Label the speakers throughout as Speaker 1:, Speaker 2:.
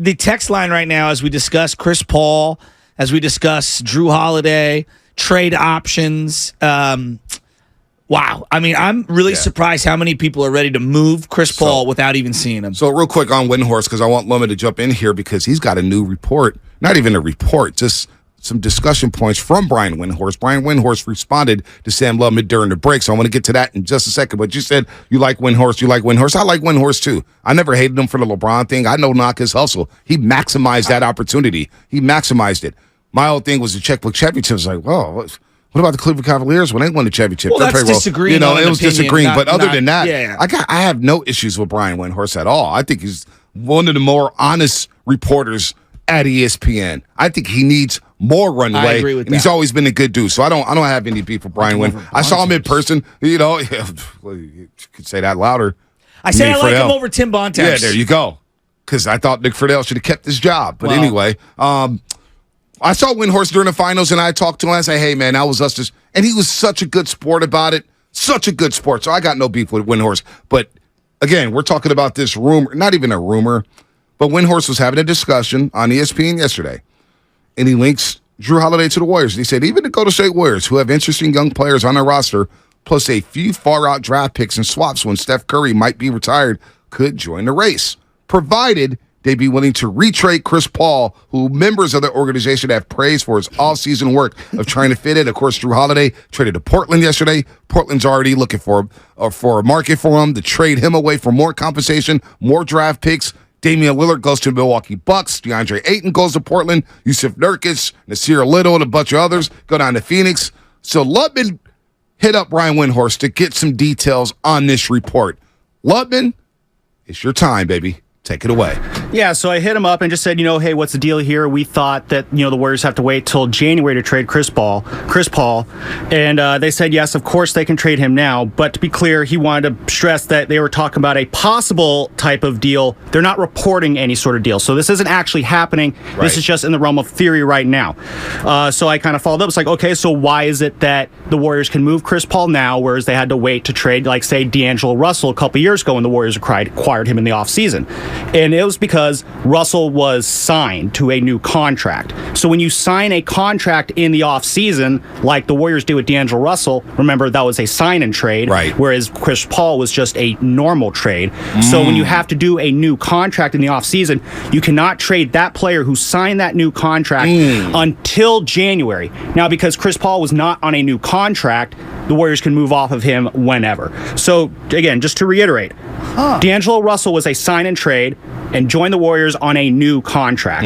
Speaker 1: The text line right now, as we discuss Chris Paul, as we discuss Drew Holiday, trade options. Wow. I mean, I'm really surprised how many people are ready to move Chris Paul without even seeing him.
Speaker 2: So real quick on Windhorst, because I want Lemon to jump in here because he's got a new report. Not even a report, just some discussion points from Brian Windhorst. Brian Windhorst responded to Sam Lubman during the break, so I want to get to that in just a second. But you said you like Windhorst, I like Windhorst too. I never hated him for the LeBron thing. I know knock his hustle. He maximized that opportunity. He maximized it. My whole thing was the checkbook championship. It's like, well, what about the Cleveland Cavaliers when they won the championship?
Speaker 1: Well, that's disagreeing.
Speaker 2: It was disagreeing. But other than that,
Speaker 1: yeah.
Speaker 2: I have no issues with Brian Windhorst at all. I think he's one of the more honest reporters at ESPN. I think he needs more runway.
Speaker 1: I agree with that.
Speaker 2: He's always been a good dude. So I don't have any beef with Brian Windhorst. I saw him in person. You could say that louder.
Speaker 1: I said I like him over Tim Bontemps.
Speaker 2: Yeah, there you go. Because I thought Nick Friedel should have kept his job. But anyway, I saw Windhorst during the finals, and I talked to him. I said, hey, man, that was us. And he was such a good sport about it. Such a good sport. So I got no beef with Windhorst. But, again, we're talking about this rumor. Not even a rumor. But Windhorst was having a discussion on ESPN yesterday. And he links Drew Holiday to the Warriors. He said, even the Golden State Warriors, who have interesting young players on their roster, plus a few far-out draft picks and swaps when Steph Curry might be retired, could join the race, provided they'd be willing to retrade Chris Paul, who members of the organization have praised for his all-season work of trying to fit in. Of course, Drew Holiday traded to Portland yesterday. Portland's already looking for a market for him to trade him away for more compensation, more draft picks. Damian Lillard goes to the Milwaukee Bucks. DeAndre Ayton goes to Portland. Yusuf Nurkic, Nasir Little, and a bunch of others go down to Phoenix. So Lubman hit up Brian Windhorst to get some details on this report. Lubman, it's your time, baby. Take it away.
Speaker 3: Yeah, so I hit him up and just said, hey, what's the deal here? We thought that, the Warriors have to wait till January to trade Chris Paul. And they said, yes, of course they can trade him now. But to be clear, he wanted to stress that they were talking about a possible type of deal. They're not reporting any sort of deal. So this isn't actually happening. Right. This is just in the realm of theory right now. So I kind of followed up. It's like, okay, so why is it that the Warriors can move Chris Paul now, whereas they had to wait to trade, like, say, D'Angelo Russell a couple years ago when the Warriors acquired him in the offseason? And it was because Russell was signed to a new contract. So when you sign a contract in the offseason, like the Warriors did with D'Angelo Russell, remember that was a sign and trade,
Speaker 2: right,
Speaker 3: whereas Chris Paul was just a normal trade. So when you have to do a new contract in the offseason, you cannot trade that player who signed that new contract until January. Now, because Chris Paul was not on a new contract, the Warriors can move off of him whenever. So, again, just to reiterate, D'Angelo Russell was a sign and trade and joined the Warriors on a new contract.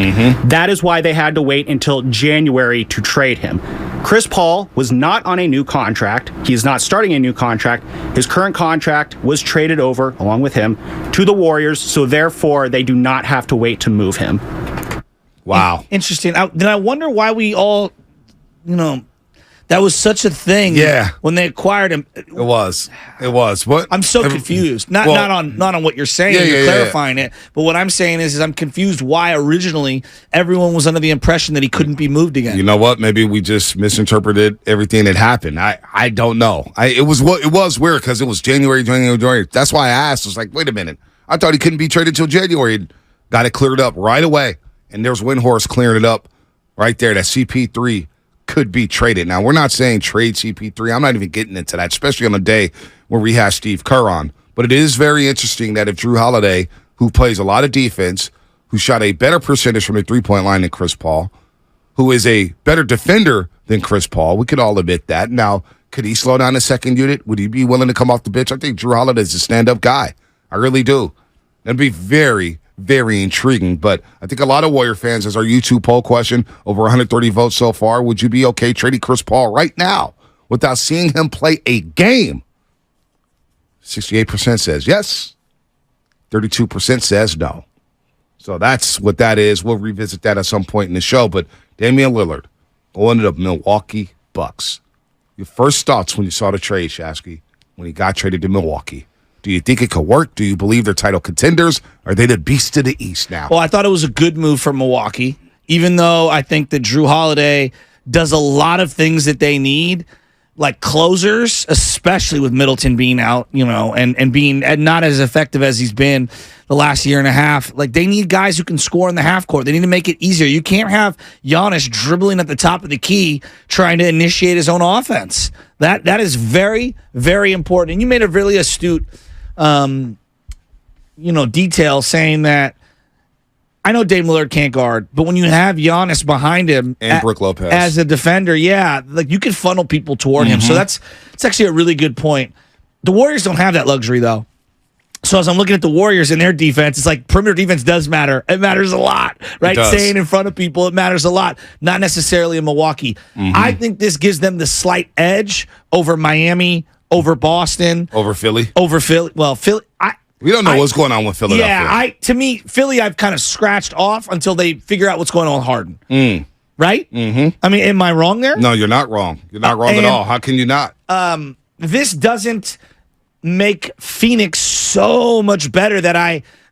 Speaker 3: That is why they had to wait until January to trade him. Chris Paul was not on a new contract. He's not starting a new contract. His current contract was traded over, along with him, to the Warriors, so therefore they do not have to wait to move him.
Speaker 2: Wow.
Speaker 1: Interesting. Then I wonder why we all, that was such a thing.
Speaker 2: Yeah.
Speaker 1: When they acquired him.
Speaker 2: It was. What?
Speaker 1: I'm so confused. Not on what you're saying. You're clarifying it. But what I'm saying is I'm confused why originally everyone was under the impression that he couldn't be moved again.
Speaker 2: You know what? Maybe we just misinterpreted everything that happened. I don't know. It was weird because it was January. That's why I asked. I was like, wait a minute. I thought he couldn't be traded till January. Got it cleared up right away. And there's Windhorst clearing it up right there. That CP3 could be traded. Now, we're not saying trade CP3. I'm not even getting into that, especially on a day where we have Steve Kerr on. But it is very interesting that if Drew Holiday, who plays a lot of defense, who shot a better percentage from the three-point line than Chris Paul, who is a better defender than Chris Paul, we could all admit that. Now, could he slow down the second unit? Would he be willing to come off the bench? I think Drew Holiday is a stand-up guy. I really do. That'd be very, very intriguing. But I think a lot of Warrior fans, as our YouTube poll question, over 130 votes so far, would you be okay trading Chris Paul right now without seeing him play a game? 68% says yes. 32% says no. So that's what that is. We'll revisit that at some point in the show. But Damian Lillard going to the Milwaukee Bucks. Your first thoughts when you saw the trade, Shasky, when he got traded to Milwaukee. Do you think it could work? Do you believe they're title contenders? Are they the beast of the East now?
Speaker 1: Well, I thought it was a good move for Milwaukee, even though I think that Drew Holiday does a lot of things that they need. like closers, especially with Middleton being out, and being not as effective as he's been the last year and a half. Like, they need guys who can score in the half court. They need to make it easier. You can't have Giannis dribbling at the top of the key trying to initiate his own offense. That is very, very important. And you made a really astute, detail saying that I know Dame Lillard can't guard, but when you have Giannis behind him
Speaker 2: and Brook Lopez
Speaker 1: as a defender, like you can funnel people toward him. So it's actually a really good point. The Warriors don't have that luxury, though. So as I'm looking at the Warriors and their defense, it's like perimeter defense does matter. It matters a lot, right? Staying in front of people, it matters a lot. Not necessarily in Milwaukee. I think this gives them the slight edge over Miami, over Boston,
Speaker 2: over Philly.
Speaker 1: Well, Philly.
Speaker 2: We don't know what's going on with Philadelphia.
Speaker 1: Yeah, to me, Philly, I've kind of scratched off until they figure out what's going on with Harden. Right? Mm-hmm. I mean, am I wrong there?
Speaker 2: No, you're not wrong. You're not wrong at all. How can you not?
Speaker 1: This doesn't make Phoenix so much better that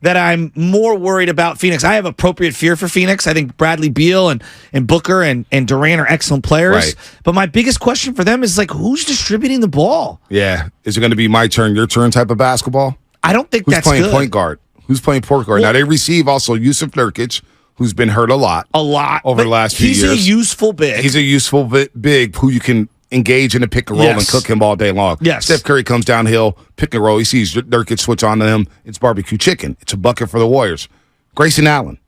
Speaker 1: I'm more worried about Phoenix. I have appropriate fear for Phoenix. I think Bradley Beal and Booker and Durant are excellent players.
Speaker 2: Right.
Speaker 1: But my biggest question for them is, like, who's distributing the ball?
Speaker 2: Yeah. Is it going to be my turn, your turn type of basketball?
Speaker 1: I don't think that's
Speaker 2: good. Who's playing
Speaker 1: good.
Speaker 2: point guard? Who's playing point guard? Now, they receive also Yusuf Nurkic, who's been hurt a lot over the last few years.
Speaker 1: He's a useful big.
Speaker 2: He's a useful big who you can engage in a pick and roll and cook him all day long.
Speaker 1: Yes.
Speaker 2: Steph Curry comes downhill, pick and roll. He sees Nurkic switch on to him. It's barbecue chicken. It's a bucket for the Warriors. Grayson Allen.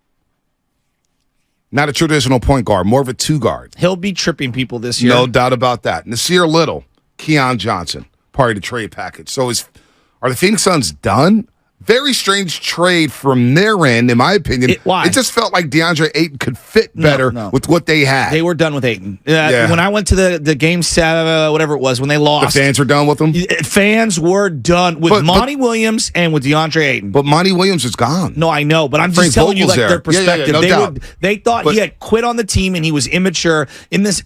Speaker 2: Not a traditional point guard, more of a two guard.
Speaker 1: He'll be tripping people this year.
Speaker 2: No doubt about that. Nasir Little, Keon Johnson, part of the trade package. So are the Phoenix Suns done? Very strange trade from their end, in my opinion.
Speaker 1: Why?
Speaker 2: It just felt like DeAndre Ayton could fit better with what they had.
Speaker 1: They were done with Ayton. When I went to the game 7, whatever it was, when they lost.
Speaker 2: The fans were done with them?
Speaker 1: Fans were done with Monty Williams and with DeAndre Ayton.
Speaker 2: But Monty Williams is gone.
Speaker 1: No, I know, but I'm just telling you, like, their perspective.
Speaker 2: No
Speaker 1: they thought he had quit on the team and he was immature in this.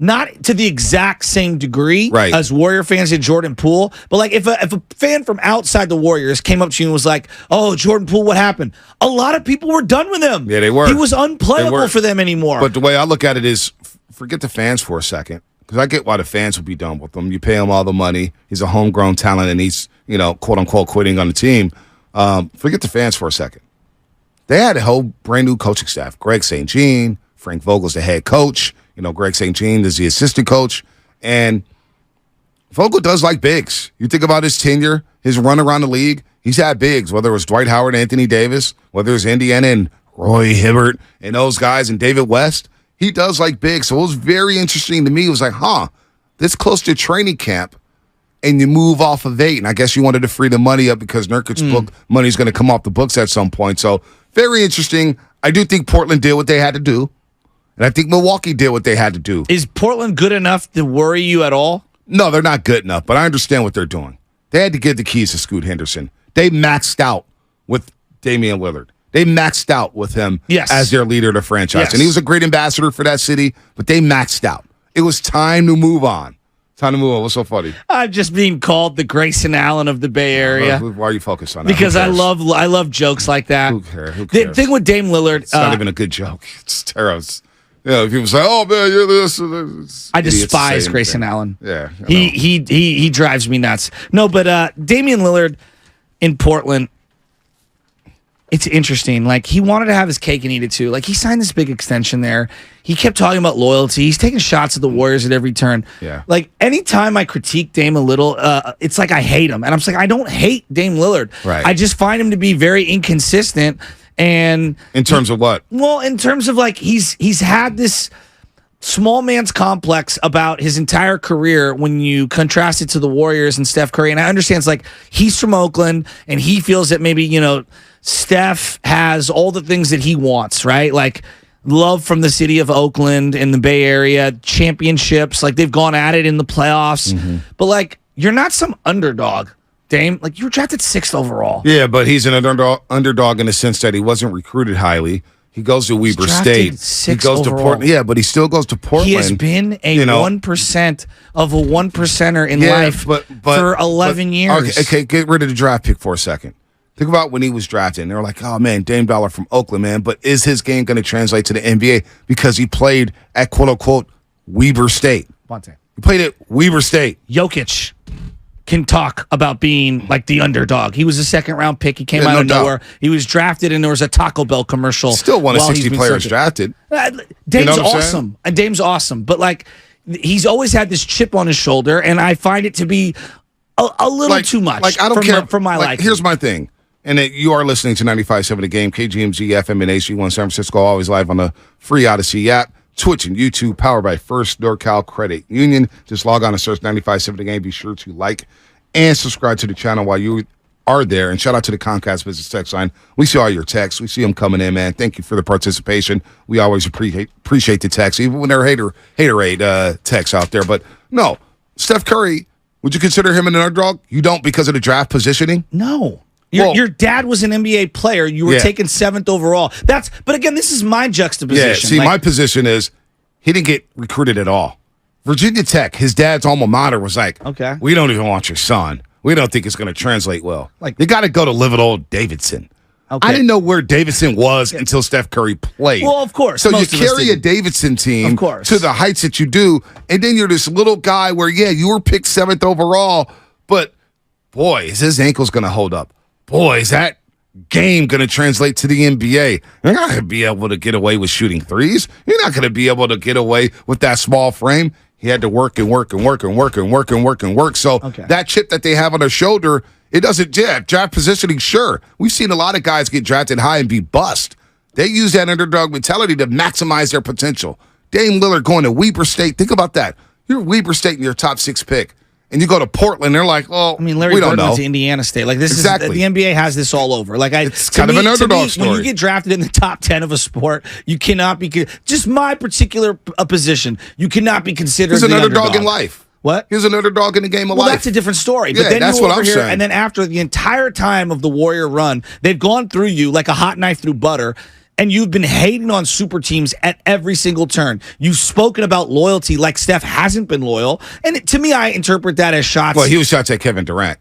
Speaker 1: Not to the exact same degree as Warrior fans and Jordan Poole, but like if a fan from outside the Warriors came up to you and was like, "Oh, Jordan Poole, what happened?" A lot of people were done with him.
Speaker 2: Yeah, they were.
Speaker 1: He was unplayable for them anymore.
Speaker 2: But the way I look at it is, forget the fans for a second, because I get why the fans would be done with him. You pay him all the money. He's a homegrown talent, and he's quote unquote quitting on the team. Forget the fans for a second. They had a whole brand new coaching staff. Greg St. Jean, Frank Vogel's the head coach. Greg St. Jean is the assistant coach. And Vogel does like bigs. You think about his tenure, his run around the league, he's had bigs, whether it was Dwight Howard, Anthony Davis, whether it was Indiana and Roy Hibbert and those guys and David West. He does like bigs. So it was very interesting to me. It was like, this close to training camp, and you move off of Ayton. I guess you wanted to free the money up because Nurkic's book money is going to come off the books at some point. So very interesting. I do think Portland did what they had to do. And I think Milwaukee did what they had to do.
Speaker 1: Is Portland good enough to worry you at all?
Speaker 2: No, they're not good enough, but I understand what they're doing. They had to give the keys to Scoot Henderson. They maxed out with Damian Lillard. They maxed out with him as their leader of the franchise.
Speaker 1: Yes.
Speaker 2: And he was a great ambassador for that city, but they maxed out. It was time to move on. What's so funny?
Speaker 1: I'm just being called the Grayson Allen of the Bay Area.
Speaker 2: Why are you focused on that?
Speaker 1: Because I love jokes like that.
Speaker 2: Who cares?
Speaker 1: The thing with Dame Lillard,
Speaker 2: it's not even a good joke. It's terrible. People say, "Oh man, you're this."
Speaker 1: I despise Grayson Allen.
Speaker 2: Yeah,
Speaker 1: he drives me nuts. No, but Damian Lillard in Portland, it's interesting. Like, he wanted to have his cake and eat it too. Like, he signed this big extension there. He kept talking about loyalty. He's taking shots at the Warriors at every turn.
Speaker 2: Yeah.
Speaker 1: Like, anytime I critique Dame a little, it's like I hate him, and I'm just like, I don't hate Dame Lillard.
Speaker 2: Right.
Speaker 1: I just find him to be very inconsistent. And
Speaker 2: in terms of what?
Speaker 1: Well, in terms of, like, he's had this small man's complex about his entire career when you contrast it to the Warriors and Steph Curry. And I understand it's like he's from Oakland and he feels that maybe, Steph has all the things that he wants, right? Like love from the city of Oakland and the Bay Area, championships, like they've gone at it in the playoffs. Mm-hmm. But like, you're not some underdog. Dame, like, you were drafted 6th overall.
Speaker 2: Yeah, but he's an underdog in the sense that he wasn't recruited highly. He goes to Weber State.
Speaker 1: He goes
Speaker 2: to Portland. Yeah, but he still goes to Portland.
Speaker 1: He has been a 1% of a 1%er in life for 11 years.
Speaker 2: Okay, get rid of the draft pick for a second. Think about when he was drafted. And they were like, oh, man, Dame Dollar from Oakland, man. But is his game going to translate to the NBA because he played at, quote-unquote, Weber State?
Speaker 1: Monte.
Speaker 2: He played at Weber State.
Speaker 1: Jokic can talk about being like the underdog. He was a second-round pick. He came out of nowhere. He was drafted, and there was a Taco Bell commercial.
Speaker 2: Still one of 60 players drafted.
Speaker 1: Dame's awesome. And Dame's awesome. But, like, he's always had this chip on his shoulder, and I find it to be a little too much.
Speaker 2: Like, I don't care.
Speaker 1: For my liking.
Speaker 2: Here's my thing. And you are listening to 95.7 The Game, KGMZ, FM, and HG1 San Francisco, always live on the free Odyssey app. Twitch and YouTube, powered by First NorCal Credit Union. Just log on and search 95.7 The Game. Be sure to like and subscribe to the channel while you are there. And shout out to the Comcast Business Text line. We see all your texts. We see them coming in, man. Thank you for the participation. We always appreciate the texts, even when there are haterade texts out there. But no, Steph Curry, would you consider him an underdog? You don't because of the draft positioning?
Speaker 1: No. Your dad was an NBA player. You were taken 7th overall. But again, this is my juxtaposition.
Speaker 2: Yeah, see, my position is he didn't get recruited at all. Virginia Tech, his dad's alma mater, was like, okay, we don't even want your son. We don't think it's going to translate well. Like, you got to go to Liverpool Davidson. Okay. I didn't know where Davidson was until Steph Curry played.
Speaker 1: Well, of course.
Speaker 2: So you carry a Davidson team to the heights that you do, and then you're this little guy where, you were picked 7th overall, but, boy, is his ankle's going to hold up. Boy, is that game going to translate to the NBA? You're not going to be able to get away with shooting threes. You're not going to be able to get away with that small frame. He had to work and work and work and work and work and work and work. So that chip that they have on their shoulder, it doesn't draft positioning, sure. We've seen a lot of guys get drafted high and be bust. They use that underdog mentality to maximize their potential. Dame Lillard going to Weber State. Think about that. You're Weber State in your top 6 pick. And you go to Portland, they're like, "Oh,
Speaker 1: I mean, Larry Bird went to Indiana State. Like this is the NBA has this all over. Like
Speaker 2: it's kind of an underdog story.
Speaker 1: When you get drafted in the top 10 of a sport, you cannot be just my particular position. You cannot be considered.
Speaker 2: He's an underdog in life.
Speaker 1: What?
Speaker 2: He's an underdog in the game of life.
Speaker 1: Well, that's a different story.
Speaker 2: Yeah,
Speaker 1: but then
Speaker 2: that's
Speaker 1: you're
Speaker 2: what
Speaker 1: over
Speaker 2: I'm
Speaker 1: here,
Speaker 2: saying.
Speaker 1: and then after the entire time of the Warrior run, they've gone through you like a hot knife through butter. And you've been hating on super teams at every single turn. You've spoken about loyalty like Steph hasn't been loyal. And to me, I interpret that as shots.
Speaker 2: Well, he was shots at Kevin Durant.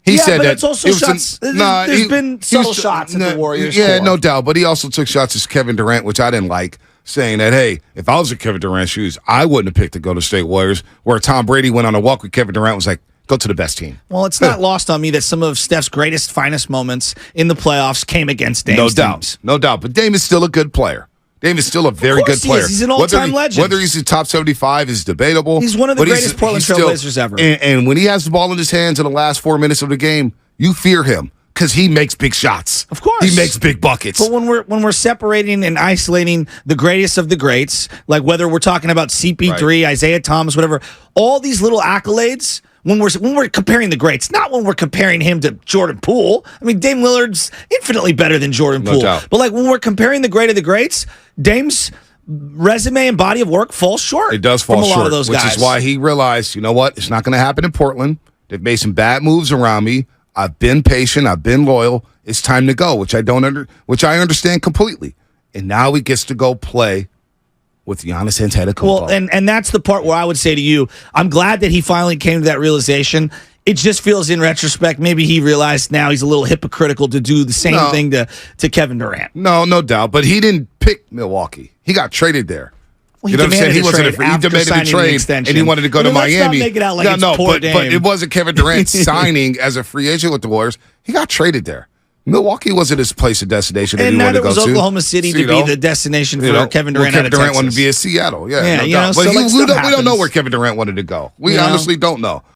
Speaker 2: He said that
Speaker 1: it's also shots. There's been subtle shots at the Warriors.
Speaker 2: Yeah, no doubt. But he also took shots at Kevin Durant, which I didn't like, saying that, hey, if I was in Kevin Durant's shoes, I wouldn't have picked the Golden State Warriors, where Tom Brady went on a walk with Kevin Durant was like, go to the best team.
Speaker 1: Well, it's not lost on me that some of Steph's greatest, finest moments in the playoffs came against Dame's teams.
Speaker 2: No doubt. But Dame is still a good player. Dame is still a very good player.
Speaker 1: He's an all-time legend.
Speaker 2: Whether he's in top 75 is debatable.
Speaker 1: He's one of the greatest Portland Trailblazers ever.
Speaker 2: And when he has the ball in his hands in the last 4 minutes of the game, you fear him because he makes big shots.
Speaker 1: Of course.
Speaker 2: He makes big buckets.
Speaker 1: But when we're separating and isolating the greatest of the greats, like whether we're talking about CP3, Isaiah Thomas, whatever, all these little accolades, when we're comparing the greats, not when we're comparing him to Jordan Poole. I mean, Dame Lillard's infinitely better than Jordan Poole.
Speaker 2: Doubt.
Speaker 1: But like when we're comparing the great of the greats, Dame's resume and body of work falls short.
Speaker 2: It does fall
Speaker 1: from a
Speaker 2: short,
Speaker 1: lot of those guys.
Speaker 2: which is why he realized, you know what, it's not going to happen in Portland. They've made some bad moves around me. I've been patient. I've been loyal. It's time to go, which I understand completely. And now he gets to go play with Giannis Antetokounmpo.
Speaker 1: Well, and that's the part where I would say to you, I'm glad that he finally came to that realization. It just feels in retrospect, maybe he realized now he's a little hypocritical to do the same thing to Kevin Durant.
Speaker 2: No doubt. But he didn't pick Milwaukee. He got traded there.
Speaker 1: Well, you know what I'm saying? He
Speaker 2: demanded a trade, and he wanted to go to Miami.
Speaker 1: Make it out like but
Speaker 2: it wasn't Kevin Durant signing as a free agent with the Warriors. He got traded there. Milwaukee wasn't his place of destination that he wanted to go to.
Speaker 1: And neither was Oklahoma City to be the destination for Kevin Durant.
Speaker 2: Kevin Durant wanted to be in Seattle. Yeah, no doubt. But we don't know where Kevin Durant wanted to go. We honestly don't know.